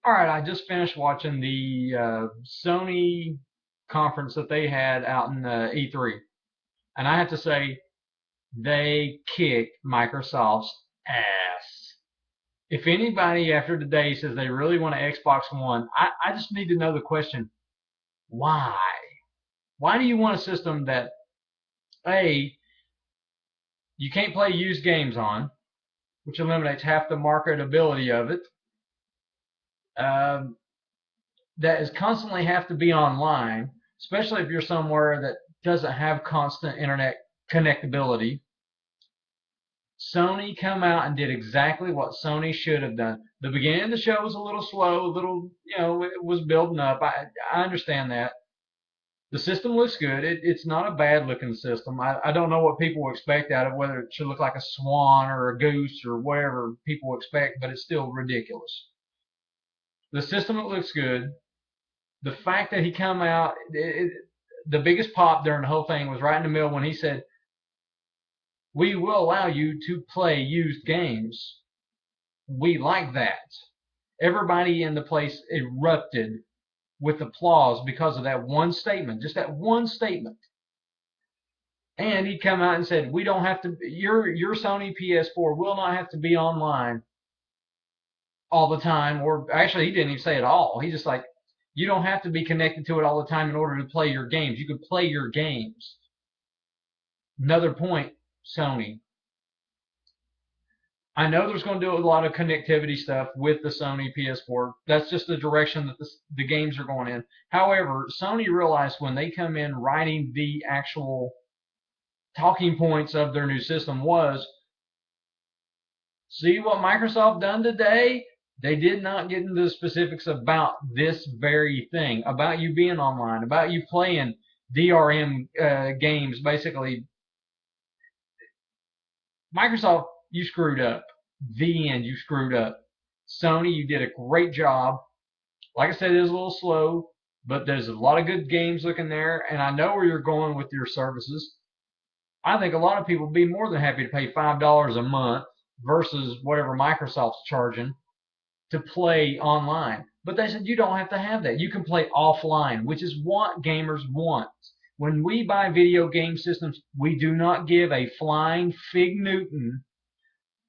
All right, I just finished watching the Sony conference that they had out in E3, and I have to say they kicked Microsoft's ass. If anybody after today says they really want an Xbox One, I just need to know the question: why? Why do you want a system that A, you can't play used games on, which eliminates half the marketability of it? Um, that is constantly have to be online, especially if you're somewhere that doesn't have constant internet connectability. Sony come out and did exactly what Sony should have done. The beginning of the show was a little slow, a little, it was building up. I understand that. The system looks good. It's not a bad looking system. I don't know what people expect out of it, whether it should look like a swan or a goose or whatever people expect, but it's still ridiculous. The system, it looks good. The fact that he come out, the biggest pop during the whole thing was right in the middle when he said, "We will allow you to play used games." We like that. Everybody in the place erupted with applause because of that one statement, just that one statement. And he come out and said, "We don't have to. Your Sony PS4 will not have to be online all the time." Or actually, he didn't even say it all. He just like, you don't have to be connected to it all the time in order to play your games. You can play your games. Another point, Sony. I know there's going to do a lot of connectivity stuff with the Sony PS4. That's just the direction that the games are going in. However, Sony realized when they come in writing the actual talking points of their new system was, see what Microsoft done today? They did not get into the specifics about this very thing, about you being online, about you playing DRM games. Basically, Microsoft, you screwed up. The end, you screwed up. Sony, you did a great job. Like I said, it is a little slow, but there's a lot of good games looking there, and I know where you're going with your services. I think a lot of people would be more than happy to pay $5 a month versus whatever Microsoft's charging to play online. But they said you don't have to have that. You can play offline, which is what gamers want. When we buy video game systems, we do not give a flying fig Newton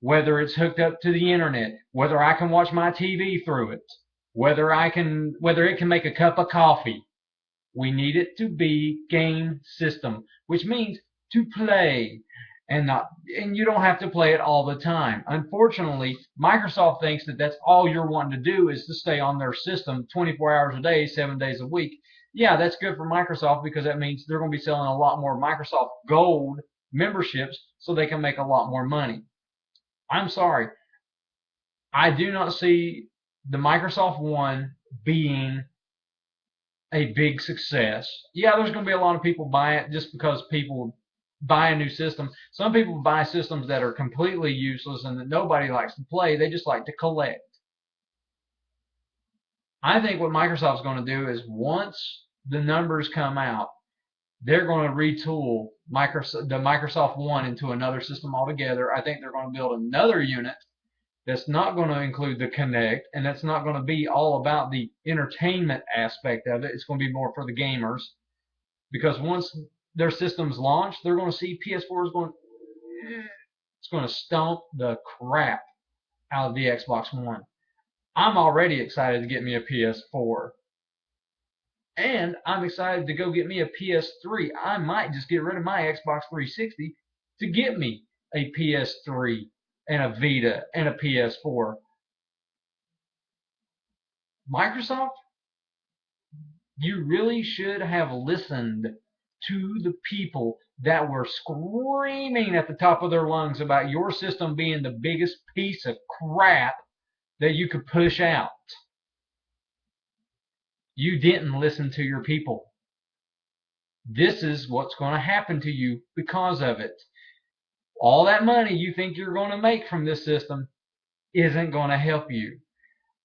whether it's hooked up to the internet, whether I can watch my TV through it, whether it can make a cup of coffee. We need it to be game system, which means to play and you don't have to play it all the time. Unfortunately, Microsoft thinks that that's all you're wanting to do is to stay on their system 24 hours a day, 7 days a week. Yeah, that's good for Microsoft because that means they're going to be selling a lot more Microsoft Gold memberships so they can make a lot more money. I'm sorry. I do not see the Microsoft One being a big success. Yeah, there's going to be a lot of people buy it just because people buy a new system. Some people buy systems that are completely useless and that nobody likes to play. They just like to collect. I think what Microsoft's going to do is once the numbers come out, they're going to retool the Microsoft One into another system altogether. I think they're going to build another unit that's not going to include the Kinect, and that's not going to be all about the entertainment aspect of it. It's going to be more for the gamers, because once their systems launch, they're going to see PS4 is going, it's going to stomp the crap out of the Xbox One. I'm already excited to get me a PS4. And I'm excited to go get me a PS3. I might just get rid of my Xbox 360 to get me a PS3 and a Vita and a PS4. Microsoft, you really should have listened to the people that were screaming at the top of their lungs about your system being the biggest piece of crap that you could push out. You didn't listen to your people. This is what's going to happen to you because of it. All that money you think you're going to make from this system isn't going to help you.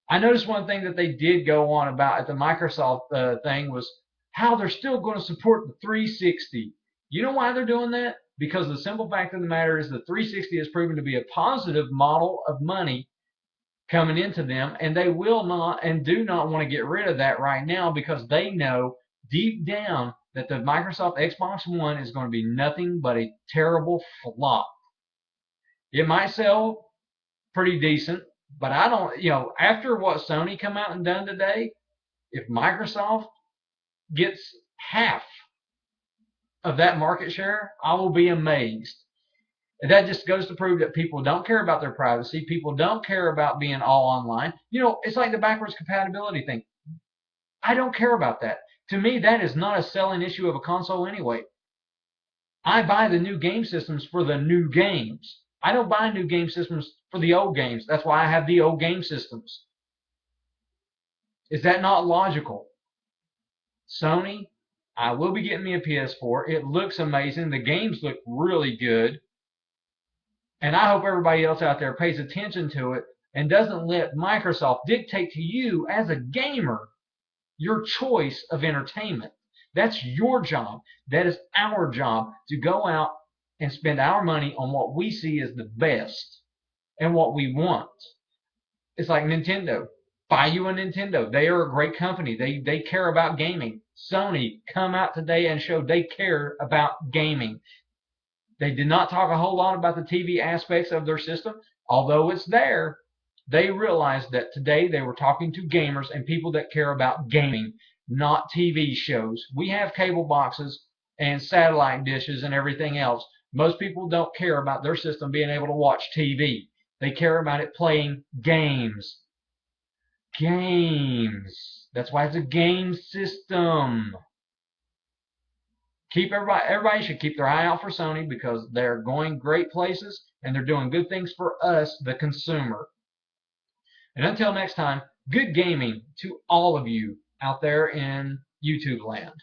I noticed one thing that they did go on about at the Microsoft thing was how they're still going to support the 360. You know why they're doing that? Because the simple fact of the matter is the 360 has proven to be a positive model of money coming into them, and they will not and do not want to get rid of that right now because they know deep down that the Microsoft Xbox One is going to be nothing but a terrible flop. It might sell pretty decent, but I don't, after what Sony come out and done today, if Microsoft gets half of that market share, I will be amazed. And that just goes to prove that people don't care about their privacy. People don't care about being all online. It's like the backwards compatibility thing. I don't care about that. To me, that is not a selling issue of a console anyway. I buy the new game systems for the new games. I don't buy new game systems for the old games. That's why I have the old game systems. Is that not logical? Sony, I will be getting me a PS4. It looks amazing. The games look really good. And I hope everybody else out there pays attention to it and doesn't let Microsoft dictate to you as a gamer your choice of entertainment. That's your job. That is our job, to go out and spend our money on what we see as the best and what we want. It's like Nintendo. Buy you a Nintendo. They are a great company. They care about gaming. Sony come out today and showed they care about gaming. They did not talk a whole lot about the TV aspects of their system, although it's there. They realized that today they were talking to gamers and people that care about gaming, not TV shows. We have cable boxes and satellite dishes and everything else. Most people don't care about their system being able to watch TV. They care about it playing games. Games. That's why it's a game system. Everybody should keep their eye out for Sony because they're going great places and they're doing good things for us, the consumer. And until next time, good gaming to all of you out there in YouTube land.